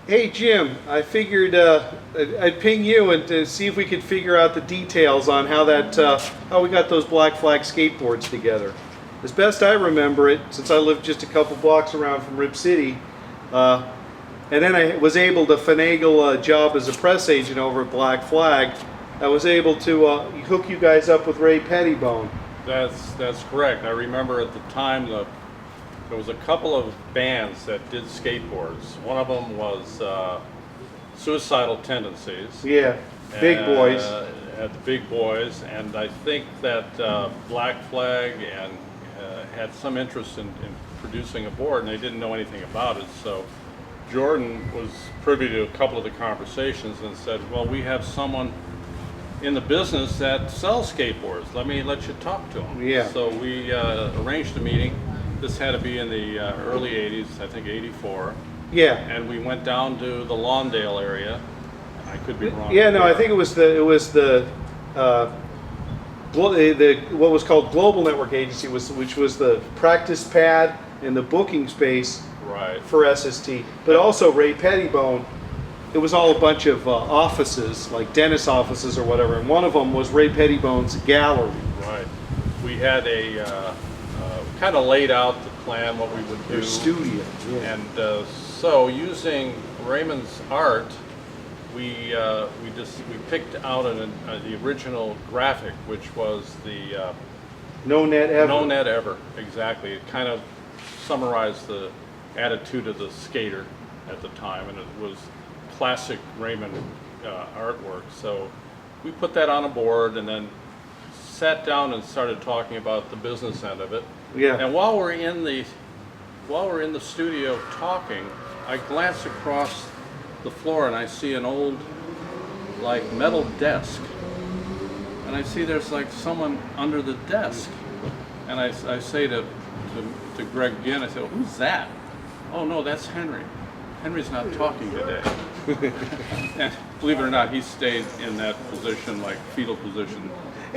Hey Jim, I figured I'd ping you and to see if we could figure out the details on how how we got those Black Flag skateboards together. As best I remember it, since I lived just a couple blocks around from Rip City, and then I was able to finagle a job as a press agent over at Black Flag, I was able to hook you guys up with Ray Pettibone. That's correct. I remember at the time there was a couple of bands that did skateboards. One of them was Suicidal Tendencies. Yeah, Big Boys. At the Big Boys, and I think that Black Flag had some interest in producing a board, and they didn't know anything about it. So Jordan was privy to a couple of the conversations and said, "Well, we have someone in the business that sells skateboards. Let you talk to him." Yeah. So we arranged a meeting. This had to be in the early 80s, I think 84. Yeah. And we went down to the Lawndale area. I could be wrong. Yeah, no, I think it was the what was called Global Network Agency, which was the practice pad and the booking space Right. for SST. But also Ray Pettibone. It was all a bunch of offices, like dentist offices or whatever, and one of them was Ray Pettibone's gallery. Right. We had kind of laid out the plan, what we would do. Their studio. Yeah. And so using Raymond's art, we picked out the original graphic, which was the No Net Ever. No Net Ever, exactly. It kind of summarized the attitude of the skater at the time, and it was classic Raymond artwork. So we put that on a board and then sat down and started talking about the business end of it. Yeah. And while we're in the studio talking, I glance across the floor and I see an old like metal desk, and I see there's like someone under the desk, and I say to Greg again, I said, "Well, who's that?" "Oh no, that's Henry. Henry's not talking today." And believe it or not, he stayed in that position, like fetal position,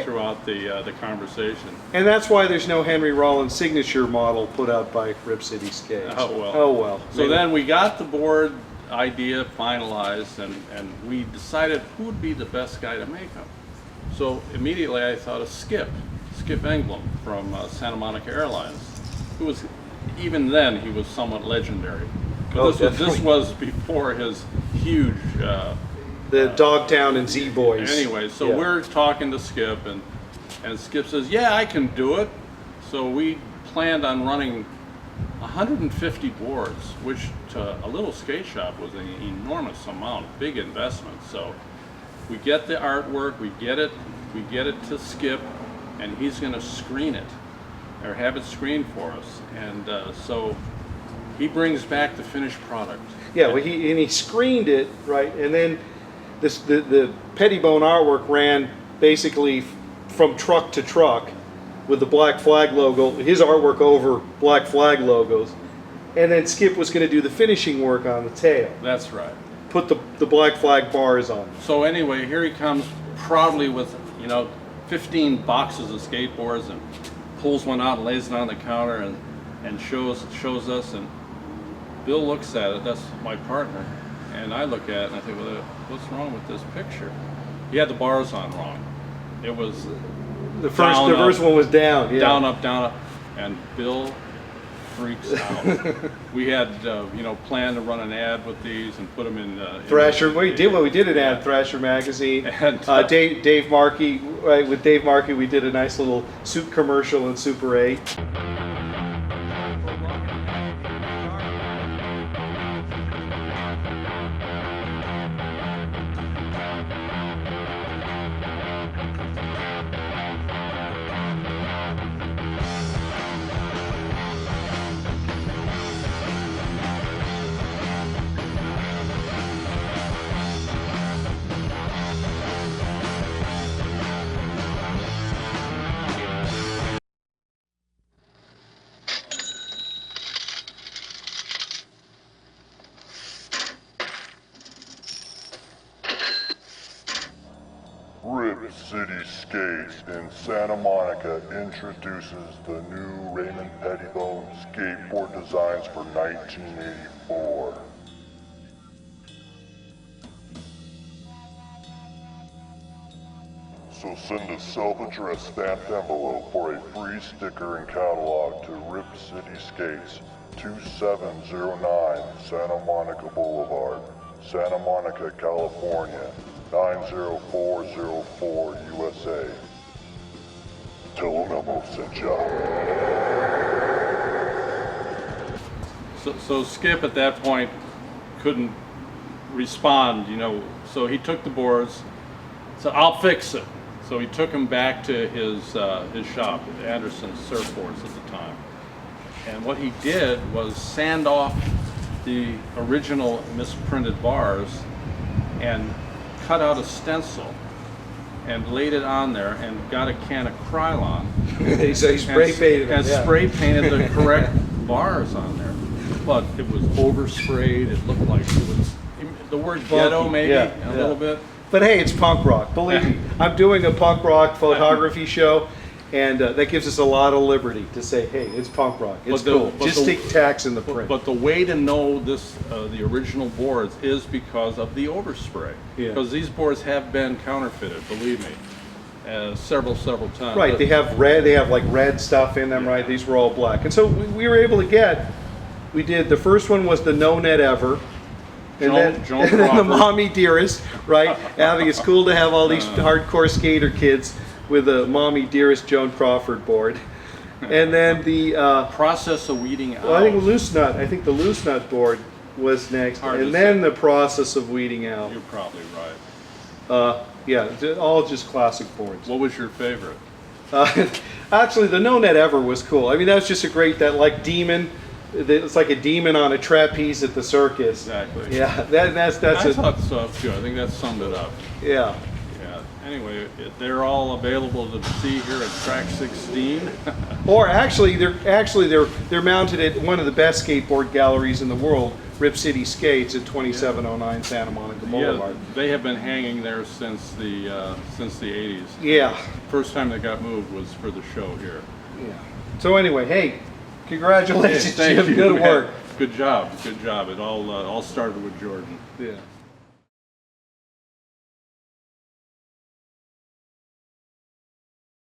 throughout the conversation. And that's why there's no Henry Rollins signature model put out by Rip City Skates. Oh well. Oh well. So then we got the board idea finalized, and we decided who would be the best guy to make them. So immediately I thought of Skip Englund from Santa Monica Airlines, who was, even then, he was somewhat legendary. But this was before his huge the Dogtown and Z Boys. Anyway, so we're talking to Skip, and Skip says, "Yeah, I can do it." So we planned on running 150 boards, which to a little skate shop was an enormous amount, big investment. So we get the artwork, we get it to Skip, and he's going to screen it, or have it screened for us. And so he brings back the finished product. Yeah, well, he screened it, right, and then the Pettibone artwork ran basically from truck to truck with the Black Flag logo, his artwork over Black Flag logos, and then Skip was going to do the finishing work on the tail. That's right. Put the Black Flag bars on. So anyway, here he comes proudly with 15 boxes of skateboards, and pulls one out and lays it on the counter and shows us, and Bill looks at it, that's my partner, and I look at it and I think, well, what's wrong with this picture? He had the bars on wrong. It was the first one was down. Yeah. Down, up, and Bill freaks out. We had planned to run an ad with these and put them in Thrasher. We did an ad, Thrasher magazine. And Dave Markey, right, with Dave Markey, we did a nice little soup commercial in Super 8. Rip City Skates in Santa Monica introduces the new Raymond Pettibone skateboard designs for 1984. So send a self-addressed stamped envelope for a free sticker and catalog to Rip City Skates, 2709 Santa Monica Boulevard, Santa Monica, California, 90404 USA. Tell them Elmo sent ya. So Skip at that point couldn't respond, you know, so he took the boards, said, I'll fix it. So he took them back to his shop, Anderson's Surfboards at the time. And what he did was sand off the original misprinted bars and cut out a stencil and laid it on there and got a can of Krylon. So he spray painted and spray painted the correct bars on there. But it was oversprayed. It looked like it was the word ghetto maybe a little bit. But hey, it's punk rock. Believe me, I'm doing a punk rock photography show, and that gives us a lot of liberty to say, hey, it's punk rock. It's cool. Just stick tacks in the print. But the way to know this, the original boards, is because of the overspray. Because these boards have been counterfeited, believe me, several times. Right. They have red. They have like red stuff in them. Right. These were all black, and so we were able to get. We did. The first one was the No Net Ever. And then the Mommy Dearest, right? I think it's cool to have all these hardcore skater kids with a Mommy Dearest Joan Crawford board. And then the process of weeding out. Well, I think the loose nut board was next, and then the process of weeding out. You're probably right. Yeah, all just classic boards. What was your favorite? Actually, the No Net Ever was cool. I mean, that was just a great, that like demon. It's like a demon on a trapeze at the circus. Exactly. Yeah, that's. I thought so too. I think that summed it up. Yeah. Yeah. Anyway, they're all available to see here at Track 16. Or actually, they're mounted at one of the best skateboard galleries in the world, Rip City Skates at 2709 Santa Monica Boulevard. Yeah, they have been hanging there since the 80s. Yeah. First time they got moved was for the show here. Yeah. So anyway, hey. Congratulations, Thank Jim. you. Good work. Good job. Good job. It all started with Jordan. Yeah.